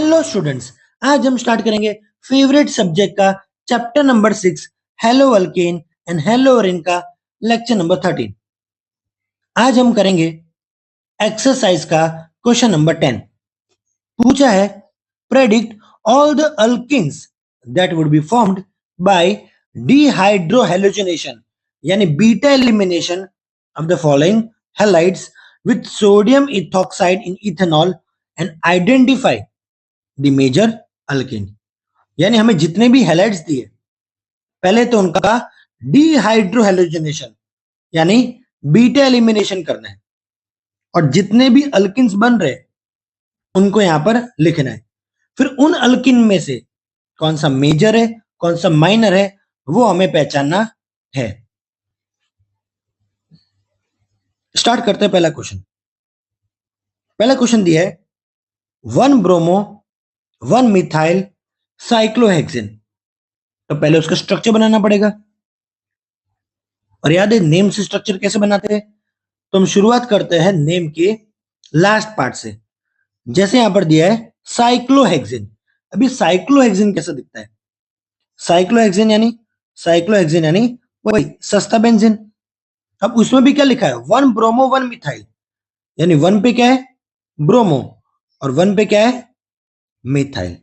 Hello students, आज हम start करेंगे फेवरेट सब्जेक्ट का chapter number 6 hello alkane and hello Areen का लेक्चर नंबर 13। आज हम करेंगे एक्सरसाइज का क्वेश्चन नंबर 10। पूछा है predict all the alkenes that would be formed by dehydrohalogenation यानी beta elimination of the following halides with sodium ethoxide in ethanol and identify the major alkene. यानी हमें जितने भी हैलाइड्स दिए पहले तो उनका डिहाइड्रोहेलोजनेशन यानी बीटा एलिमिनेशन करना है और जितने भी अल्किन्स बन रहे उनको यहां पर लिखना है। फिर उन अल्किन में से कौन सा मेजर है कौन सा माइनर है वो हमें पहचानना है। स्टार्ट करते हैं पहला क्वेश्चन। पहला क्वेश्चन दिया है 1 ब्रोमो 1 मिथाइल साइक्लोहेक्सेन। तो पहले उसका स्ट्रक्चर बनाना पड़ेगा और याद है नेम से स्ट्रक्चर कैसे बनाते हैं। तो हम शुरुआत करते हैं नेम के लास्ट पार्ट से। जैसे यहां पर दिया है साइक्लोहेक्सेन। अभी साइक्लोहेक्सेन कैसा दिखता है? साइक्लोहेक्सेन यानी वही सस्ता बेंजीन। अब उसमें भी क्या लिखा है 1 ब्रोमो 1 मिथाइल यानी 1 पे क्या है ब्रोमो और 1 पे क्या है मिथाइल।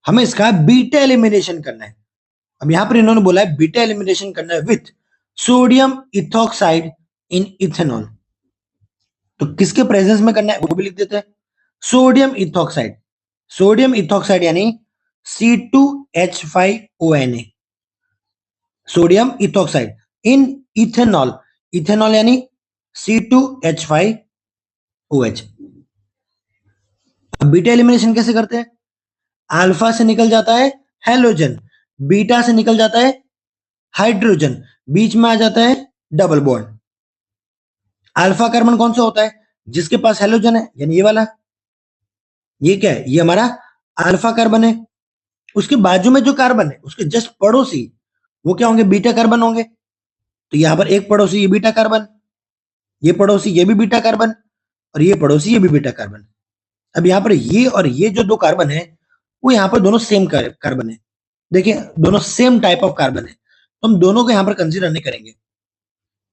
हमें इसका बीटा एलिमिनेशन करना है। अब यहां पर इन्होंने बोला है बीटा एलिमिनेशन करना है with sodium ethoxide in ethanol. तो किसके प्रेजेंस में करना है वो भी लिख देते हैं सोडियम इथॉक्साइड यानी C2H5ONa sodium ethoxide in ethanol यानी C2H5OH। अब बीटा एलिमिनेशन कैसे करते हैं? अल्फा से निकल जाता है हेलोजन, बीटा से निकल जाता है हाइड्रोजन, बीच में आ जाता है डबल बॉन्ड। अल्फा कार्बन कौन सा होता है? जिसके पास हेलोजन है यानी ये वाला। ये क्या है? ये हमारा अल्फा कार्बन है। उसके बाजू में जो कार्बन है उसके जस्ट पड़ोसी वो क्या होंगे? बीटा कार्बन होंगे। तो यहां पर एक पड़ोसी ये बीटा कार्बन, ये पड़ोसी ये भी बीटा कार्बन और ये पड़ोसी ये भी बीटा कार्बन। अब यहां पर ये और ये जो दो कार्बन है वो यहां पर दोनों सेम कार्बन है। देखिए दोनों सेम टाइप ऑफ कार्बन है तो हम दोनों को यहां पर कंसीडर नहीं करेंगे।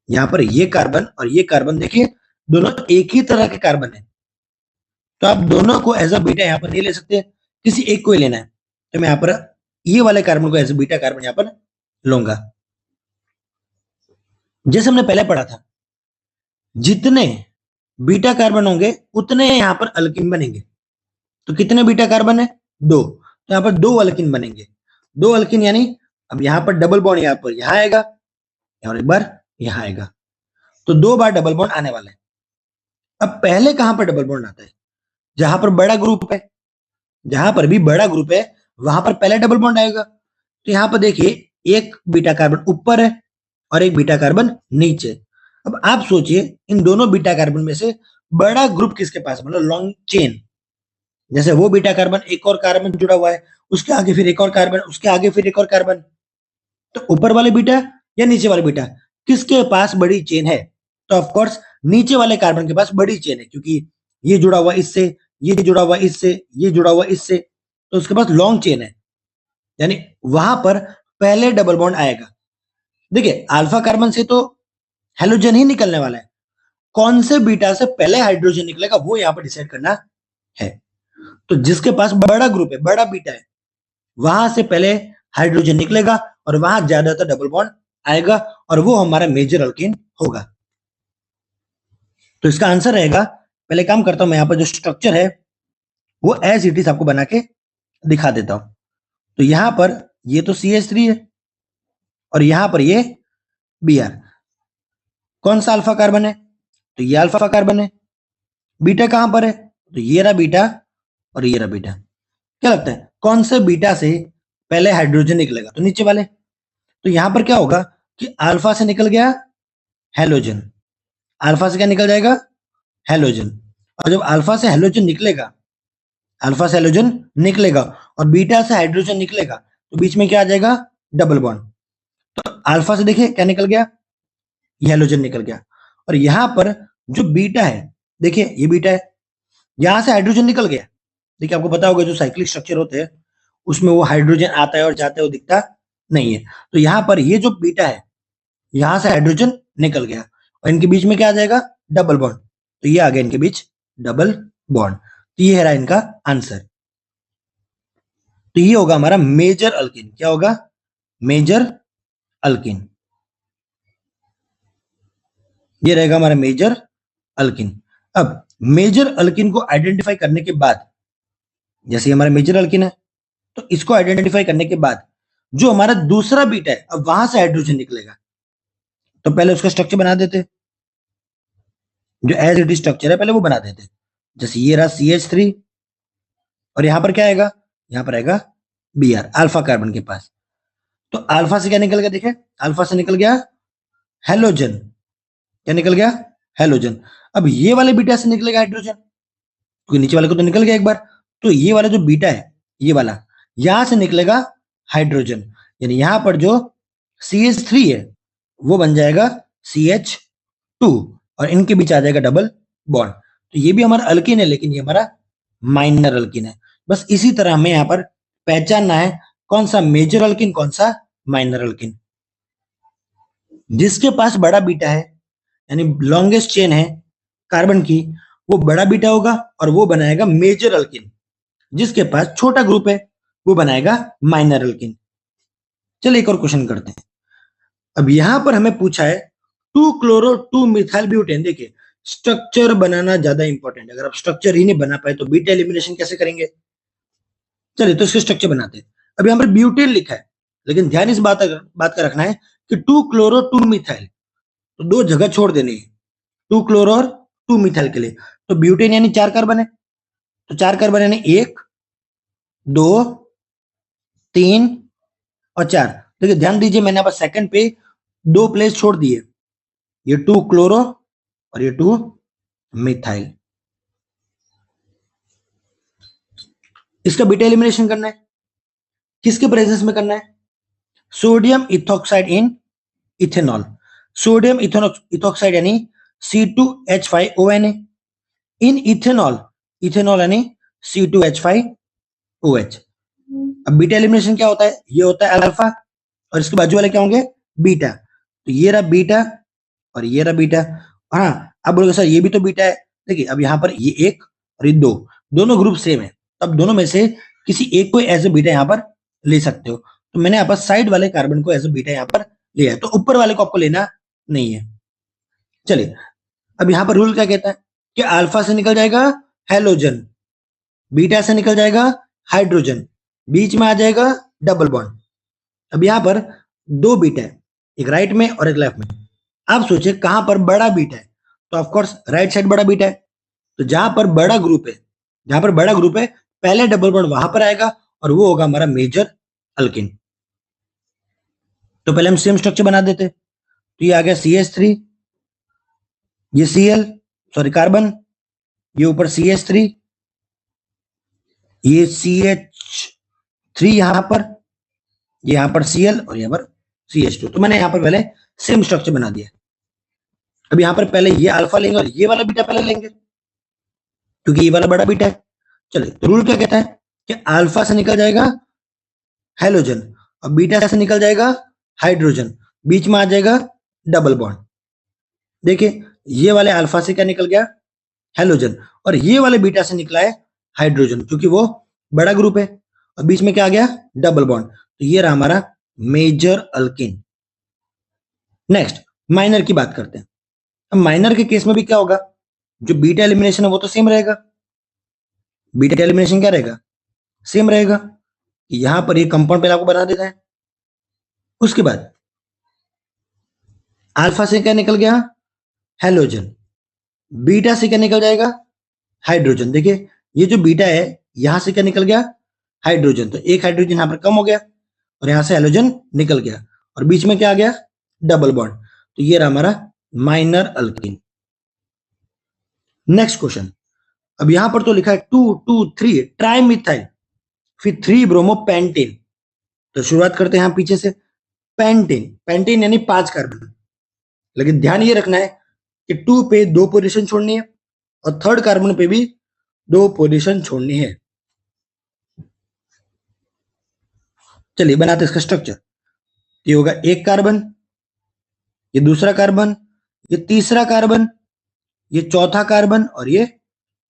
यहां पर ये कार्बन और ये कार्बन देखिए दोनों एक ही तरह के कार्बन है तो आप दोनों को एज अ बीटा यहां पर नहीं ले सकते, किसी एक को ही लेना है। तो मैं यहां पर ये वाले कार्बन को एज अ बीटा कार्बन यहां पर लूंगा। जैसे हमने पहले पढ़ा था जितने बीटा कार्बन होंगे उतने यहां पर अल्किन बनेंगे। तो कितने बीटा कार्बन है? 2। तो यहां पर 2 अल्किन बनेंगे। 2 अल्किन यानी अब यहां पर डबल बॉन्ड यहां पर यहां आएगा और एक बार यहां आएगा तो 2 बार डबल बॉन्ड आने वाला है। अब पहले कहां पर डबल बॉन्ड आता है? जहां पर बड़ा ग्रुप है, जहां पर भी बड़ा ग्रुप है वहां पर पहले डबल बॉन्ड आएगा। तो यहां पर देखिए एक बीटा कार्बन ऊपर है और एक बीटा कार्बन नीचे। अब आप सोचिए इन दोनों बीटा कार्बन में से बड़ा ग्रुप किसके पास, मतलब लॉन्ग चेन। जैसे वो बीटा कार्बन एक और कार्बन जुड़ा हुआ है, उसके आगे फिर एक और कार्बन, उसके आगे फिर एक और कार्बन। तो ऊपर वाले बीटा या नीचे वाले बीटा किसके पास बड़ी चेन है? तो ऑफ कोर्स नीचे वाले कार्बन के पास बड़ी चेन है क्योंकि ये जुड़ा हुआ इससे, ये जुड़ा हुआ इससे, ये जुड़ा हुआ इससे, तो उसके पास लॉन्ग चेन है यानी वहां पर पहले डबल बॉन्ड आएगा। देखिए अल्फा कार्बन से तो हेलोजन ही निकलने वाला है, कौन से बीटा से पहले हाइड्रोजन निकलेगा वो यहां पर डिसाइड करना है। तो जिसके पास बड़ा ग्रुप है, बड़ा बीटा है, वहां से पहले हाइड्रोजन निकलेगा और वहां ज्यादातर डबल बॉन्ड आएगा और वो हमारा मेजर अल्केन होगा। तो इसका आंसर रहेगा, पहले काम करता हूं मैं यहां पर जो स्ट्रक्चर है वो एज इट इज आपको बना के दिखा देता हूं। तो यहां पर ये तो CH3 है और यहां पर ये Br। कौन सा अल्फा कार्बन है? तो ये अल्फा कार्बन है। बीटा कहां पर है? तो ये रहा बीटा और ये रहा बीटा। क्या लगता है कौन से बीटा से पहले हाइड्रोजन निकलेगा? तो नीचे वाले। तो यहां पर क्या होगा कि अल्फा से निकल गया हेलोजन, अल्फा से क्या निकल जाएगा? हेलोजन। और जब अल्फा से हेलोजन निकलेगा, अल्फा से हेलोजन निकलेगा और बीटा से हाइड्रोजन निकलेगा तो बीच में क्या आ जाएगा? Double bond. तो अल्फा से देखिए क्या निकल गया? ये हेलोजन निकल गया। और यहां पर जो बीटा है देखिए ये बीटा है, यहां से हाइड्रोजन निकल गया देखिए आपको पता होगा जो साइक्लिक स्ट्रक्चर होते हैं उसमें वो हाइड्रोजन आता है और जाता है, वो दिखता नहीं है। तो यहाँ पर ये जो बीटा है, यहां से हाइड्रोजन निकल गया और इनके बीच में क्या आ जाएगा, डबल बॉन्ड। तो ये आ गया इनके बीच डबल बॉन्ड। तो ये रहा इनका आंसर। तो ये होगा हमारा मेजर अल्किन। क्या होगा, मेजर अल्किन। ये रहेगा हमारा मेजर अल्किन। अब मेजर अल्किन को आइडेंटिफाई करने के बाद, जैसे हमारा मेजर अल्किन है तो इसको आइडेंटिफाई करने के बाद जो हमारा दूसरा बीटा है, अब वहां से हाइड्रोजन निकलेगा। तो पहले उसका स्ट्रक्चर बना देते, जो एज इट इज स्ट्रक्चर है पहले वो बना देते। जैसे ये रहा CH3 और यहां पर क्या आएगा, यहां पर आएगा Br, अल्फा कार्बन के पास। तो अल्फा से क्या निकल गया, देखे अल्फा से निकल गया हेलोजन। क्या निकल गया, हेलोजन। अब ये वाले बीटा से निकलेगा हाइड्रोजन, क्योंकि नीचे वाले को तो निकल गया एक बार। तो ये वाला जो बीटा है, ये वाला, यहां से निकलेगा हाइड्रोजन। यानी यहां पर जो CH3 है वो बन जाएगा CH2 और इनके बीच आ जाएगा डबल बॉन्ड। तो ये भी हमारा अल्किन है, लेकिन ये हमारा माइनर अल्किन है। बस इसी तरह हमें यहां पर पहचानना है कौन सा मेजर अल्किन, कौन सा माइनर अल्किन। जिसके पास बड़ा बीटा है, यानी लॉन्गेस्ट चेन है कार्बन की, वो बड़ा बीटा होगा और वो बनाएगा मेजर अल्किन। जिसके पास छोटा ग्रुप है वो बनाएगा माइनर अल्किन। चलिए एक और क्वेश्चन करते हैं। अब यहां पर हमें पूछा है 2-chloro-2-methyl ब्यूटेन। देखिए स्ट्रक्चर बनाना ज्यादा इंपॉर्टेंट है। अगर आप स्ट्रक्चर ही नहीं बना पाए तो बीटा एलिमिनेशन कैसे करेंगे। चलिए तो इसके स्ट्रक्चर बनाते हैं। अब यहां पर ब्यूटेन लिखा है, लेकिन ध्यान इस बात का रखना है कि 2-chloro-2-methyl, तो दो जगह छोड़ देनी है 2-chloro और 2-methyl के लिए। तो ब्यूटेन यानी 4 कार्बन है, तो 4 कार्बन यानी 1 2 3 और 4। देखिए ध्यान दीजिए, मैंने यहाँ पर सेकंड पे 2 प्लेस छोड़ दिए, ये 2-chloro और ये 2-methyl। इसका बीटा एलिमिनेशन करना है, किसके प्रेजेंस में करना है, sodium ethoxide in ethanol. Sodium ethoxide यानी C2H5ONa इन इथेनॉल, इथेनॉल यानी C2H5OH। अब बीटा एलिमिनेशन क्या होता है, ये होता है अल्फा और इसके बाजू वाले क्या होंगे, बीटा। तो ये रहा बीटा और ये रहा बीटा। हाँ अब बोलोगे सर ये भी तो बीटा है। देखिए अब यहाँ पर ये एक और ये दो, दोनों ग्रुप सेम है, तब दोनों में से किसी एक को एज ए बीटा यहाँ पर ले सकते हो। तो मैंने यहाँ पर साइड वाले कार्बन को एज ए बीटा यहाँ पर लिया है, तो ऊपर वाले को आपको लेना नहीं है। चलिए अब यहाँ पर रूल क्या कहता है कि अल्फा से निकल जाएगा हेलोजन, बीटा से निकल जाएगा हाइड्रोजन, बीच में आ जाएगा डबल बॉन्ड। अब यहाँ पर 2 बीटा है, एक राइट में और एक लेफ्ट में। आप सोचिए कहां पर बड़ा बीटा है, तो ऑफकोर्स राइट साइड बड़ा बीटा है। तो जहां पर बड़ा ग्रुप है, जहां पर बड़ा ग्रुप है पहले डबल बॉन्ड वहां पर आएगा और वो होगा हमारा मेजर अल्किन। तो पहले हम सेम स्ट्रक्चर बना देते। तो ये आ गया CH3, ये Cl सॉरी कार्बन, ये ऊपर CH3, ये CH3 यहां पर, ये यहां पर Cl और यहां पर CH2। तो मैंने यहां पर पहले सेम स्ट्रक्चर बना दिया। अब यहां पर पहले ये अल्फा लेंगे और ये वाला बीटा पहले लेंगे, क्योंकि ये वाला बड़ा बीटा है। चलिए तो रूल क्या कहता है कि अल्फा से निकल जाएगा हेलोजन और बीटा से निकल जाएगा हाइड्रोजन, बीच में आ जाएगा डबल बॉन्ड। देखिए ये वाले अल्फा से क्या निकल गया, हेलोजन, और ये वाले बीटा से निकला है हाइड्रोजन, क्योंकि वो बड़ा ग्रुप है, और बीच में क्या आ गया, डबल बॉन्ड। तो ये रहा हमारा मेजर अल्किन। नेक्स्ट माइनर की बात करते हैं। अब माइनर के केस में भी क्या होगा, जो बीटा एलिमिनेशन है वो तो सेम रहेगा। बीटा एलिमिनेशन क्या रहेगा, सेम रहेगा। यहां पर ये कंपाउंड पहले आपको बना देता है। उसके बाद अल्फा से क्या निकल गया, हेलोजन, बीटा से क्या निकल जाएगा, हाइड्रोजन। देखिए ये जो बीटा है यहां से क्या निकल गया, हाइड्रोजन, तो एक हाइड्रोजन यहां पर कम हो गया और यहां से हेलोजन निकल गया और बीच में क्या आ गया, डबल बॉन्ड। तो ये रहा हमारा माइनर अल्किन। Next question. अब यहां पर तो लिखा है 2,2,3 ट्राइमिथाइल, फिर 3 ब्रोमो पेंटेन। तो शुरुआत करते हैं यहां पीछे से। पेंटेन, पेंटेन यानी 5 कार्बन, लेकिन ध्यान ये रखना है कि 2 पे 2 पोजीशन छोड़नी है और थर्ड कार्बन पे भी 2 पोजीशन छोड़नी है। चलिए बनाते हैं इसका स्ट्रक्चर। ये होगा एक कार्बन, ये दूसरा कार्बन, ये तीसरा कार्बन, ये चौथा कार्बन और ये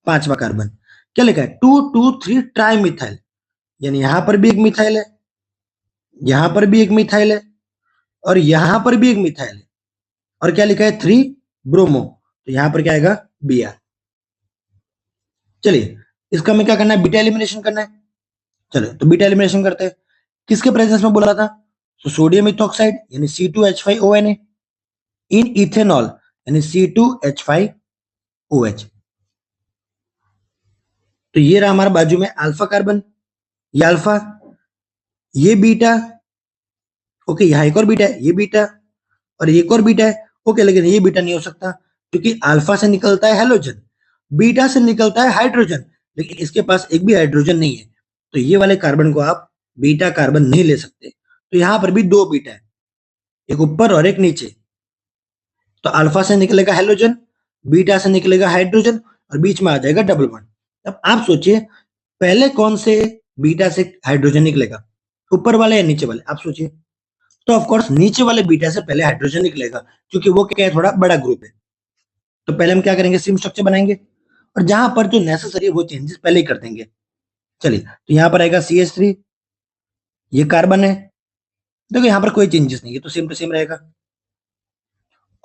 पांचवा कार्बन। क्या लिखा है? 2,2,3 ट्राई मिथाइल, यानी यहां पर भी एक मिथाइल है, यहां पर भी एक मिथाइल है और यहां पर भी एक मिथाइल है। और क्या लिखा है? 3 ब्रोमो, तो यहां पर क्या आएगा? Br। चलिए इसका हमें क्या करना है? बीटा एलिमिनेशन करना है। चलो तो बीटा एलिमिनेशन करते हैं। किसके प्रेजेंस में बोला था? तो सोडियम इथॉक्साइड यानी C2H5ONa इन इथेनॉल यानी C2H5OH। तो ये रहा हमारा बाजू में अल्फा कार्बन, ये अल्फा, ये बीटा, ओके, यहाँ एक और बीटा है, ये बीटा और एक और बीटा है, ओके, लेकिन ये बीटा नहीं हो सकता क्योंकि अल्फा से निकलता है हेलोजन, बीटा से निकलता है हाइड्रोजन, लेकिन इसके पास एक भी हाइड्रोजन नहीं है, तो ये वाले कार्बन को आप बीटा कार्बन नहीं ले सकते। तो यहां पर भी दो बीटा है, एक ऊपर और एक नीचे। तो अल्फा से निकलेगा हेलोजन, बीटा से निकलेगा हाइड्रोजन और बीच में आ जाएगा डबल बॉन्ड। अब आप सोचिए पहले कौन से बीटा से हाइड्रोजन निकलेगा, ऊपर वाले या नीचे वाले? आप सोचिए। तो ऑफ कोर्स नीचे वाले बीटा से पहले हाइड्रोजन निकलेगा क्योंकि वो क्या है? थोड़ा बड़ा ग्रुप है। तो पहले हम क्या करेंगे? सिम स्ट्रक्चर बनाएंगे और जहां पर जो नेसेसरी है वो चेंजेस पहले ही कर देंगे। चलिए तो यहां पर आएगा CH3, ये कार्बन है, देखो यहां पर कोई चेंजेस नहीं है तो सेम टू सेम रहेगा।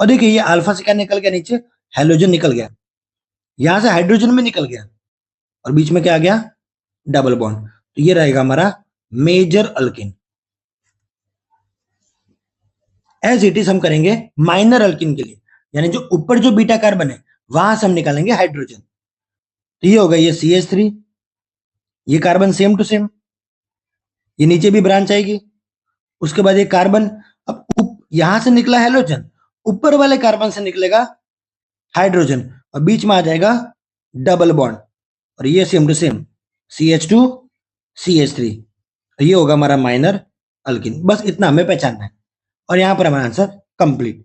और देखिए ये अल्फा से क्या निकल गया? नीचे हेलोजन निकल गया, यहां से हाइड्रोजन भी निकल गया और बीच में क्या आ गया? Double bond. तो ये रहेगा हमारा major alkene. As it is हम करेंगे माइनर अल्किन के लिए, यानी जो ऊपर जो बीटा कार्बन है वहां से हम निकालेंगे हाइड्रोजन। तो ये होगा ये CH3, ये कार्बन सेम टू सेम, ये नीचे भी ब्रांच आएगी, उसके बाद ये कार्बन। अब यहां से निकला हेलोजन, ऊपर वाले कार्बन से निकलेगा हाइड्रोजन और बीच में आ जाएगा डबल बॉन्ड और ये same to same CH2 CH3। ये होगा हमारा माइनर अल्किन। बस इतना हमें पहचानना है और यहां पर हमारा आंसर कंप्लीट।